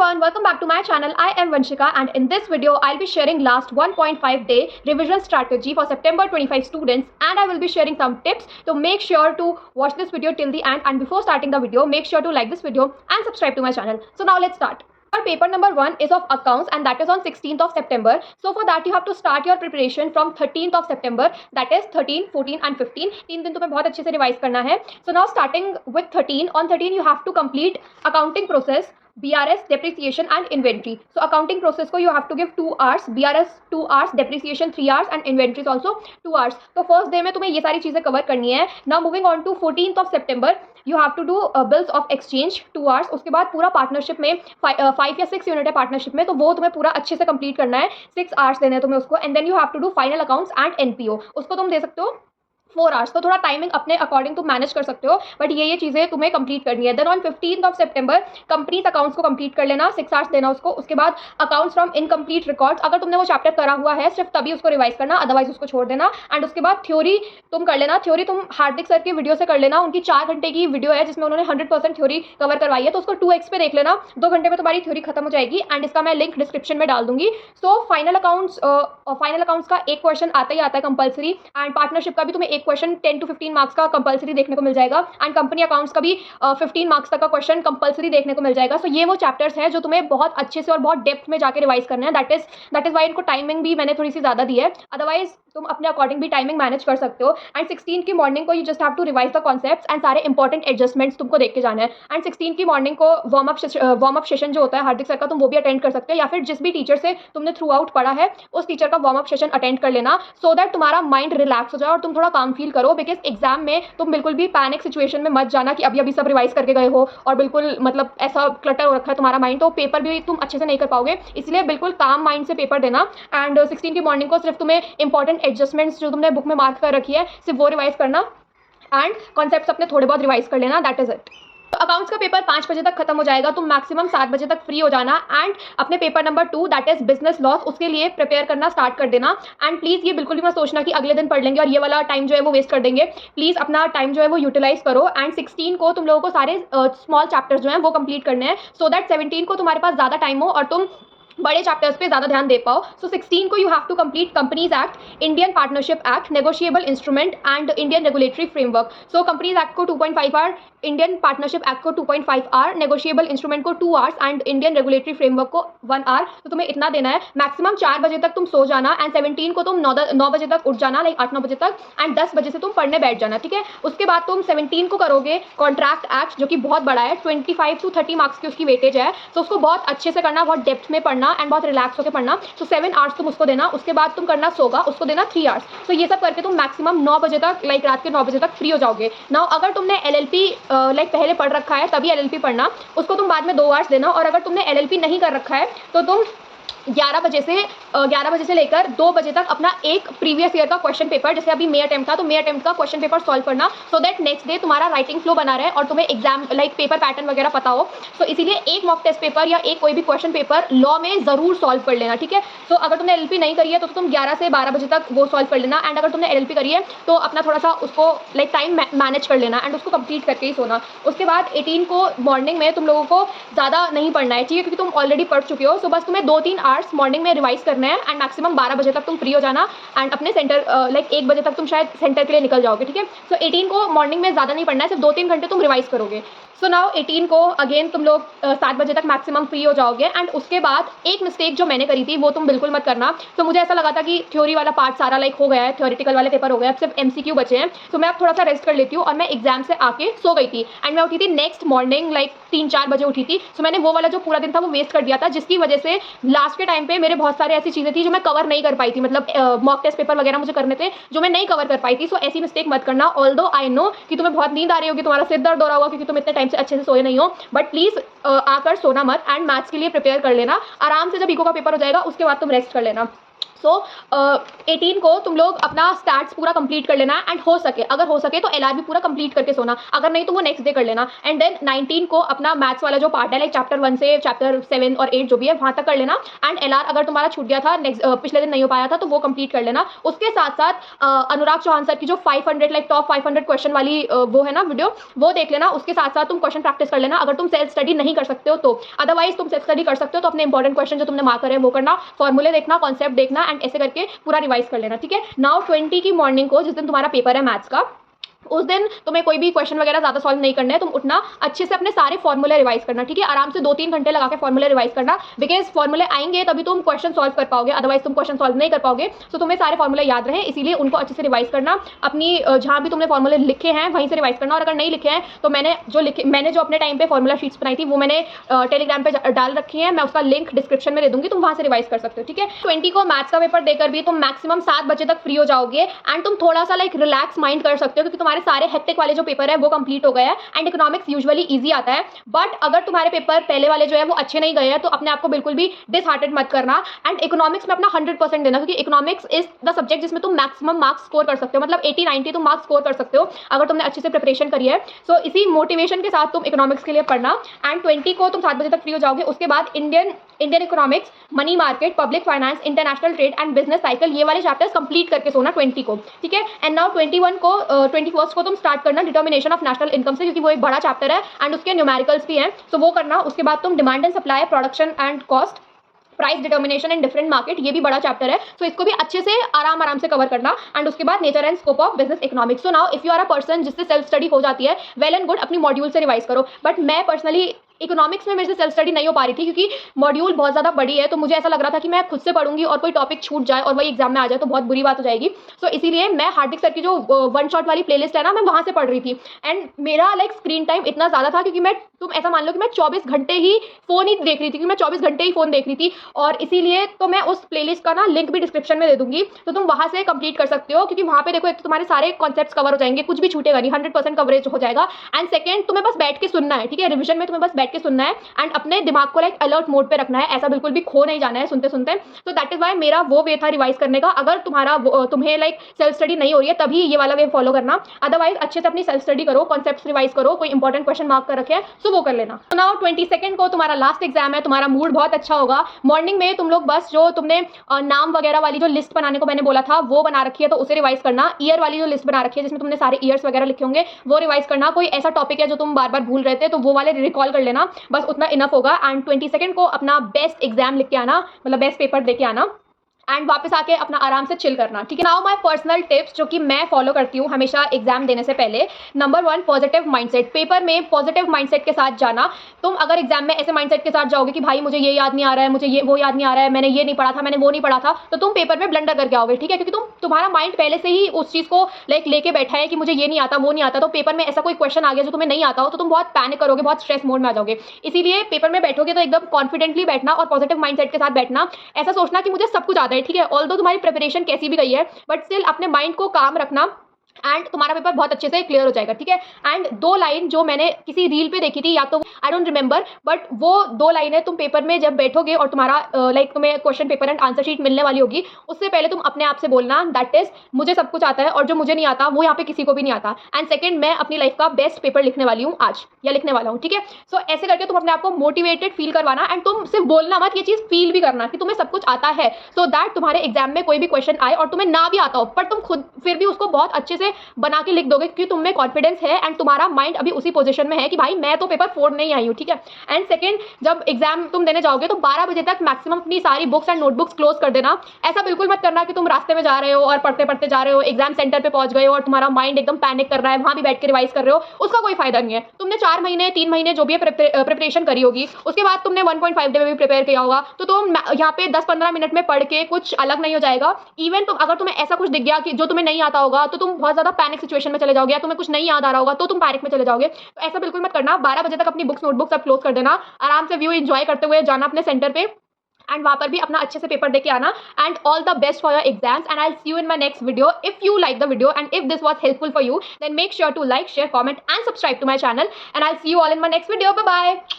everyone, welcome back to my channel. I am Vanshika and in this video I'll be sharing last 1.5 day revision strategy for September 25 students, and I will be sharing some tips. So make sure to watch this video till the end, and before starting the video make sure to like this video and subscribe to my channel. So now let's start. Our paper number 1 is of accounts and that is on 16th of September. So for that you have to start your preparation from 13th of September, that is 13, 14 and 15. 3 दिन तुम्हें बहुत अच्छे से revise करना है. So now starting with 13, on 13 you have to complete accounting process, BRS, depreciation and inventory. So accounting process को you have to give 2 hours, BRS 2 hours, depreciation 3 hours and inventory is also 2 hours. तो first day में तुम्हें ये सारी चीज़ें cover करनी है. Now moving on to 14th of September, you have to do bills of exchange 2 hours. उसके बाद पूरा पार्टनरशिप में 5 या 6 यूनिट है पार्टनरशिप में, तो वो तुम्हें पूरा अच्छे से कंप्लीट करना है. 6 hours देने हैं तुम्हें उसको. And then you have to do final accounts and NPO, उसको तुम दे सकते हो 4 hours. तो थोड़ा टाइमिंग अपने अकॉर्डिंग तुम मैनेज कर सकते हो, बट ये चीज़ें तुम्हें कंप्लीट करनी है. देन ऑन 15th ऑफ सितंबर कंपनीज अकाउंट्स को कंप्लीट कर लेना, 6 hours देना उसको. उसके बाद अकाउंट्स फ्रॉम इनकम्प्लीट रिकॉर्ड्स, अगर तुमने वो चैप्टर करा हुआ है सिर्फ तभी उसको रिवाइज करना, अदरवाइज उसको छोड़ देना. एंड उसके बाद थ्योरी तुम कर लेना. थ्योरी तुम हार्दिक सर की वीडियो से कर लेना. उनकी 4 घंटे की वीडियो है जिसमें उन्होंने 100% थ्योरी कवर करवाई है, तो उसको 2x पे देख लेना. 2 घंटे में तुम्हारी थ्योरी खत्म हो जाएगी एंड इसका मैं लिंक डिस्क्रिप्शन में डाल दूंगी. सो फाइनल अकाउंट्स का एक क्वेश्चन आता ही आता है कंपलसरी, एंड पार्टनरशिप का भी तुम्हें एक क्वेश्चन 10 to 15 मार्क्स का कंपलसरी देखने को मिल जाएगा. एंड कंपनी अकाउंट्स का भी 15 मार्क्स तक का क्वेश्चन कंपलसरी देखने को मिल जाएगा. सो ये वो चैप्टर्स हैं जो तुम्हें बहुत अच्छे से और बहुत डेप्थ में जाके रिवाइज करना है. दैट इज वाई इनको टाइमिंग भी मैंने थोड़ी सी ज़्यादा दी है, अदरवाइज तुम अपने अकॉर्डिंग भी टाइमिंग मैनेज कर सकते हो. एंड 16 की मॉर्निंग को you just have to revise the concepts and सारे इंपॉर्टेंट एडजस्टमेंट्स तुमको देख के जाना है. एंड 16 की मॉर्निंग को वार्म अप सेशन जो होता है हार्दिक सर का, तुम वो भी अटेंड कर सकते हो, या फिर जिस भी टीचर से तुमने थ्रू आउट पढ़ा है उस टीचर का वार्म अप सेशन अटेंड कर लेना, सो दैट तुम्हारा माइंड रिलैक्स हो जाए और तुम थोड़ा काम फील करो. बिकॉज एग्जाम में तुम बिल्कुल भी पैनिक सिचुएशन में मत जाना कि अभी अभी सब रिवाइज करके गए हो और बिल्कुल मतलब ऐसा क्लटर हो रखा है तुम्हारा माइंड, तो पेपर भी तुम अच्छे से नहीं कर पाओगे. इसलिए बिल्कुल काम माइंड से पेपर देना. एंड 16 की मॉर्निंग को सिर्फ तुम्हें इंपॉर्टेंट एडजस्टमेंट्स जो तुमने बुक में मार्क कर रखी है सिर्फ वो रिवाइज करना एंड कॉन्सेप्ट्स अपने थोड़े बहुत रिवाइज कर लेना. That is it. तो अकाउंट्स का पेपर 5 बजे तक खत्म हो जाएगा, तुम मैक्सिमम 7 बजे तक फ्री हो जाना. एंड अपने paper number 2 that is business loss, उसके लिए प्रिपेयर करना स्टार्ट कर देना. एंड प्लीज़ ये बिल्कुल भी मत सोचना कि अगले दिन पढ़ लेंगे और ये वाला टाइम जो है वो वेस्ट कर देंगे. प्लीज़ अपना टाइम जो है वो यूटिलाइज करो. एंड 16 को तुम लोगों को सारे स्मॉल चैप्टर्स जो हैं वो कंप्लीट करने हैं, सो दैट 17 को तुम्हारे पास ज़्यादा टाइम हो और तुम बड़े चैप्टर्स पे ज़्यादा ध्यान दे पाओ. सो 16 को you have to complete companies act, Indian partnership act, negotiable instrument and Indian regulatory framework. So companies act को 2.5 आवर, इंडियन पार्टनरशिप एक्ट को 2.5 आवर, नेगोशिएबल इंस्ट्रूमेंट को 2 hours and Indian regulatory framework को 1 our. तो तुम्हें इतना देना है. Maximum 4 बजे तक तुम सो जाना. एंड 17 को तुम 9 बजे तक उठ जाना, लाइक 8-9 बजे तक, एंड 10 बजे से तुम पढ़ने बैठ जाना. ठीक है. उसके बाद तुम 17 को करोगे कॉन्ट्रैक्ट एक्ट, जो कि बहुत बड़ा है, 25 to 30 मार्क्स की उसकी वेटेज है. तो उसको बहुत अच्छे से करना, बहुत डेप्थ में पढ़ना एंड बहुत रिलैक्स होकर पढ़ना. तो 7 आवर्स तुम उसको देना. उसके बाद तुम करना सोगा, उसको देना 3 आवर्स. तो ये सब करके तुम मैक्सिमम 9 बजे तक, लाइक रात के 9 बजे तक फ्री हो जाओगे. नाउ अगर तुमने LLP लाइक पहले पढ़ रखा है तभी LLP पढ़ना, उसको तुम बाद में 2 आवर्स देना. और अगर तुमने LLP नहीं कर रखा है तो तुम 11 बजे से लेकर 2 बजे तक अपना एक प्रीवियस ईयर का क्वेश्चन पेपर, जैसे अभी मे अटेम्प्ट था तो मे अटेम्प्ट का क्वेश्चन पेपर सॉल्व करना, सो दैट नेक्स्ट डे तुम्हारा राइटिंग फ्लो बना रहे और तुम्हें एग्जाम लाइक पेपर पैटर्न वगैरह पता हो. तो इसीलिए एक मॉक टेस्ट पेपर या एक कोई भी क्वेश्चन पेपर लॉ में ज़रूर सॉल्व कर लेना. ठीक है. तो अगर तुमने LLP नहीं करी है तो तुम 11 से 12 बजे तक वो सॉल्व कर लेना. एंड अगर तुमने LLP करी है तो अपना थोड़ा सा उसको लाइक टाइम मैनेज कर लेना एंड उसको कंप्लीट करके ही सोना. उसके बाद 18 को मॉर्निंग में तुम लोगों को ज़्यादा नहीं पढ़ना है, ठीक है, क्योंकि तुम ऑलरेडी पढ़ चुके हो. सो बस तुम्हें 2-3 आवर्स मॉर्निंग में रिवाइज करना है एंड मैक्सिमम 12 बजे तक तुम फ्री हो जाना. एंड अपने सेंटर लाइक 1 बजे तक तुम शायद सेंटर के लिए निकल जाओगे. ठीक है. सो 18 को मॉर्निंग में ज़्यादा नहीं पढ़ना है, सिर्फ 2-3 घंटे तुम रिवाइज करोगे. सो नाउ 18 को अगेन तुम लोग 7 बजे तक मैक्सिमम फ्री हो जाओगे. एंड उसके बाद एक मिस्टेक जो मैंने करी थी वो तुम बिल्कुल मत करना. तो मुझे ऐसा लगा था कि थ्योरी वाला पार्ट सारा लाइक हो गया है, थ्योरेटिकल वाले पेपर हो गए, अब सिर्फ MCQ बचे हैं, तो मैं अब थोड़ा सा रेस्ट कर लेती हूँ. और मैं एग्जाम से आके सो गई थी एंड मैं उठी थी नेक्स्ट मॉर्निंग लाइक 3-4 बजे उठी थी. सो मैंने वो वाला जो पूरा दिन था वो वेस्ट कर दिया था, जिसकी वजह से लास्ट के टाइम पे मेरे बहुत सारे ऐसी चीज़ें थी जो मैं कवर नहीं कर पाई थी. मतलब मॉक टेस्ट पेपर वगैरह मुझे करने थे जो मैं नहीं कवर कर पाई थी. सो ऐसी मिस्टेक मत करना. ऑल्दो आई नो कि तुम्हें बहुत नींद आ रही होगी, तुम्हारा सिर दर्द हो रहा होगा क्योंकि तुम इतने टाइम से अच्छे से सोए नहीं हो, बट प्लीज़ आकर सोना मत एंड मैथ्स के लिए प्रिपेयर कर लेना. आराम से जब इको का पेपर हो जाएगा उसके बाद तुम रेस्ट कर लेना. सो 18 को तुम लोग अपना स्टैट्स पूरा कंप्लीट कर लेना एंड अगर हो सके तो एलआर भी पूरा कंप्लीट करके सोना, अगर नहीं तो वो नेक्स्ट डे कर लेना। एंड देन 19 को अपना मैथ्स वाला जो पार्ट है लाइक चैप्टर 1 से चैप्टर 7 और 8 जो भी है वहां तक कर लेना। एंड एलआर अगर तुम्हारा छूट गया था नेक्स्ट पिछले दिन नहीं हो पाया था तो वो कंप्लीट कर लेना। उसके साथ साथ अनुराग चौहान सर की जो 500 लाइक टॉप 500 क्वेश्चन वाली वो है ना वीडियो, वो देख लेना। उसके साथ साथ तुम क्वेश्चन प्रैक्टिस कर लेना अगर तुम सेल्फ स्टडी नहीं कर सकते हो तो। अदरवाइज तुम सेल्फ स्टडी कर सकते हो तो अपने इंपॉर्टेंट क्वेश्चन जो तुमने मार्क करे वो करना, फॉर्मूले देखना, कॉन्सेप्ट देखना एंड ऐसे करके पूरा रिवाइज कर लेना, ठीक है। नाउ 20 की मॉर्निंग को जिस दिन तुम्हारा पेपर है मैथ्स का, उस दिन तुम्हें कोई भी क्वेश्चन वगैरह ज्यादा सॉल्व नहीं करना है। तुम उठना अच्छे से अपने सारे फॉर्मूले रिवाइज करना, ठीक है। आराम से 2-3 घंटे लगा के फॉर्मूले रिवाइज करना, बिकॉज फॉर्मूले आएंगे तभी तुम क्वेश्चन सॉल्व कर पाओगे, अदरवाइज तुम क्वेश्चन सॉल्व नहीं कर पाओगे। सो तुम्हें सारे फॉर्मूले याद रहे, इसीलिए उनको अच्छे से रिवाइज करना। अपनी जहाँ भी तुमने फॉर्मूले लिखे हैं वहीं से रिवाइज करना, और अगर नहीं लिखे हैं तो मैंने जो अपने टाइम पे फॉर्मूला शीट्स बनाई थी वो मैंने टेलीग्राम पे डाल रखी है, मैं उसका लिंक डिस्क्रिप्शन में दे दूंगी, तुम वहाँ से रिवाइज कर सकते हो, ठीक है। 20 को मैथ्स का पेपर देकर भी तुम मैक्सिमम 7 बजे तक फ्री हो जाओगे एंड तुम थोड़ा सा लाइक रिलैक्स माइंड कर सकते हो, क्योंकि तुम्हारे सारे हेक्टिक वाले जो पेपर है वो कंप्लीट हो गया है। एंड इकोनॉमिक्स यूजुअली इजी आता है, बट अगर तुम्हारे पेपर पहले वाले जो है वो अच्छे नहीं गए हैं तो अपने आप को बिल्कुल भी डिसहार्टेड मत करना। एंड इकोनॉमिक्स में अपना 100% देना, क्योंकि इकोनॉमिक्स इज द सब्जेक्ट जिसमें तुम मैक्सिमम मार्क्स स्कोर कर सकते हो, मतलब 80-90 तुम मार्क्स स्कोर कर सकते हो अगर तुमने अच्छे से प्रिपरेशन करी है। सो इसी मोटिवेशन के साथ तुम इकोनॉमिक्स के लिए पढ़ना। एंड 20 को तुम 7 बजे तक फ्री हो जाओगे। उसके बाद Indian economics, money market, public finance, international trade and business cycle, ये वाले चैप्टर्स कंप्लीट करके सोना 20 को, ठीक है। एंड नाउ 21 को तुम स्टार्ट करना डिटर्मिनेशन ऑफ नेशनल इनकम से, क्योंकि वो एक बड़ा चैप्टर है एंड उसके न्यूमेरिकल्स भी हैं, सो वो करना। उसके बाद तुम demand and supply, production and cost, price determination in different market, ये भी बड़ा चैप्टर है, सो इसको भी अच्छे से आराम से कवर करना। एंड उसके बाद nature and scope of business economics. So now if you are a person जिससे सेल्फ स्टडी हो जाती है, वेल एंड गुड, अपनी मॉड्यूल से रिवाइज करो। बट मैं पर्सनली इकोनॉमिक्स में मेरे से सेल्फ स्टडी नहीं हो पा रही थी, क्योंकि मॉड्यूल बहुत ज़्यादा बड़ी है, तो मुझे ऐसा लग रहा था कि मैं खुद से पढ़ूंगी और कोई टॉपिक छूट जाए और वही एग्जाम में आ जाए तो बहुत बुरी बात हो जाएगी। सो इसीलिए मैं हार्दिक सर की जो 1 शॉट वाली प्लेलिस्ट है ना, मैं वहाँ से पढ़ रही थी। एंड मेरा लाइक स्क्रीन टाइम इतना ज़्यादा था, क्योंकि तुम ऐसा मान लो कि मैं 24 घंटे ही फ़ोन ही देख रही थी, क्योंकि मैं 24 घंटे ही फ़ोन देख रही थी। और इसीलिए तो मैं उस प्लेलिस्ट का ना लिंक भी डिस्क्रिप्शन में दे दूंगी, तो तुम वहाँ से कंप्लीट कर सकते हो, क्योंकि वहाँ पे देखो एक तो तुम्हारे सारे कॉन्सेप्ट्स कवर हो जाएंगे, कुछ भी छूटेगा नहीं, 100% कवरेज हो जाएगा। एंड सेकंड, तुम्हें बस बैठ के सुनना है, ठीक है। रिविजन में तुम्हें बस बैठ के सुनना है एंड अपने दिमाग को लाइक अलर्ट मोड पे रखना है, ऐसा बिल्कुल भी खो नहीं जाना है सुनते सुनते। तो दैट इज वाई मेरा वो वे था रिवाइज करने का। अगर तुम्हें लाइक सेल्फ स्टडी नहीं हो रही है तभी ये वाला वे फॉलो करना, अदरवाइज अच्छे से अपनी सेल्फ स्टडी करो, कॉन्सेप्ट्स रिवाइज करो, कोई इंपॉर्टेंट क्वेश्चन मार्क कर रखे हैं सो वो कर लेना। तो नाउ 22 को तुम्हारा लास्ट एग्जाम है, तुम्हारा मूड बहुत अच्छा होगा। मॉर्निंग में तुम लोग बस जो तुमने नाम वगैरह वाली जो लिस्ट बनाने को मैंने बोला था वो बना रखी है, तो उसे रिवाइज करना। ईयर वाली जो लिस्ट बना रखी है जिसमें तुमने सारे ईयर्स वगैरह लिखे होंगे वो रिवाइज करना। कोई ऐसा टॉपिक है जो तुम बार बार भूल रहे थे तो वो वाले रिकॉल कर लेना, बस उतना इनफ होगा। एंड 22 को अपना बेस्ट एग्जाम लिख के आना, मतलब बेस्ट पेपर दे के आना एंड वापस आके अपना आराम से चिल करना, ठीक है। नाउ माय पर्सनल टिप्स जो कि मैं फॉलो करती हूँ हमेशा एग्जाम देने से पहले। Number 1, positive mindset. पेपर में पॉजिटिव माइंडसेट के साथ जाना। तुम अगर एग्जाम में ऐसे माइंडसेट के साथ जाओगे कि भाई मुझे ये याद नहीं आ रहा है, मुझे ये वो याद नहीं आ रहा है, मैंने ये नहीं पढ़ा था, मैंने वो नहीं पढ़ा था, तो तुम पेपर में ब्लंडर करके आओगे, ठीक है। क्योंकि तुम्हारा माइंड पहले से ही उस चीज़ को लाइक लेके बैठा है कि मुझे ये नहीं आता, वो नहीं आता, तो पेपर में ऐसा कोई क्वेश्चन आ गया जो तुम्हें नहीं आता हो तो तुम बहुत पैनिक करोगे, बहुत स्ट्रेस मोड में आ जाओगे। इसीलिए पेपर में बैठोगे तो एकदम कॉन्फिडेंटली बैठना और पॉजिटिव माइंडसेट के साथ बैठना। ऐसा सोचना कि मुझे सब कुछ आता है, ठीक है। ऑल्दो तुम्हारी प्रिपरेशन कैसी भी गई है बट स्टिल अपने माइंड को काम रखना एंड तुम्हारा पेपर बहुत अच्छे से क्लियर हो जाएगा, ठीक है। एंड 2 लाइन जो मैंने किसी रील पे देखी थी, या तो आई डोंट रिमेंबर, बट वो 2 लाइनें तुम पेपर में जब बैठोगे और तुम्हारा लाइक तुम्हें question paper and answer sheet मिलने वाली होगी, उससे पहले तुम अपने आप से बोलना, दैट इज मुझे सब कुछ आता है और जो मुझे नहीं आता वो यहाँ पे किसी को भी नहीं आता। एंड सेकंड, मैं अपनी लाइफ का बेस्ट पेपर लिखने वाली हूँ आज, या लिखने वाला हूँ, ठीक है। सो ऐसे करके तुम अपने आप को मोटिवेटेड फील करवाना एंड तुम सिर्फ बोलना मत, ये चीज़ फील भी करना कि तुम्हें सब कुछ आता है, सो दैट तुम्हारे एग्जाम में कोई भी क्वेश्चन आए और तुम्हें ना भी आता हो पर तुम खुद फिर भी उसको बहुत अच्छे से बना के लिख दोगे, क्योंकि तुम में कॉन्फिडेंस है एंड तुम्हारा माइंड अभी उसी पोजीशन में है कि भाई मैं तो पेपर 4 नहीं आई हूँ, ठीक है। एंड सेकंड, जब एग्जाम तुम देने जाओगे तो 12 बजे तक मैक्सिमम अपनी सारी बुक्स एंड नोटबुक्स क्लोज कर देना। ऐसा बिल्कुल मत करना कि तुम रास्ते में जा रहे हो और पढ़ते पढ़ते जा रहे हो, एग्जाम सेंटर पे पहुंच गए हो और तुम्हारा माइंड एकदम पैनिक कर रहा है, वहां भी बैठ के रिवाइज कर रहे हो, उसका कोई फायदा नहीं है। तुमने 4 महीने 3 महीने जो भी प्रिपरेशन करी होगी, उसके बाद तुमने 1.5 डे में भी प्रिपेयर किया होगा, तो तुम यहाँ पे 10-15 मिनट में पढ़ के कुछ अलग नहीं हो जाएगा। इवन अगर तुम्हें ऐसा कुछ दिख गया कि जो तुम्हें नहीं आता होगा तो तुम बहुत ज्यादा पैनिक सिचुएशन में चले जाओगे, या तुम्हें कुछ नहीं याद आ रहा होगा तो तुम पैनिक में चले जाओगे। तो ऐसा बिल्कुल मत करना। 12 बजे तक अपनी बुक्स नोटबुक सब क्लोज कर देना, आराम से व्यू एंजॉय करते हुए जाना अपने सेंटर पे एंड वहाँ पर भी अपना अच्छे से पेपर देके आना। And all the best for your exams and I will see you in my next video. If you like the video and if this was helpful for you, then make sure to like, share, comment and subscribe to my channel, and I'll see you all in my next video. Bye bye.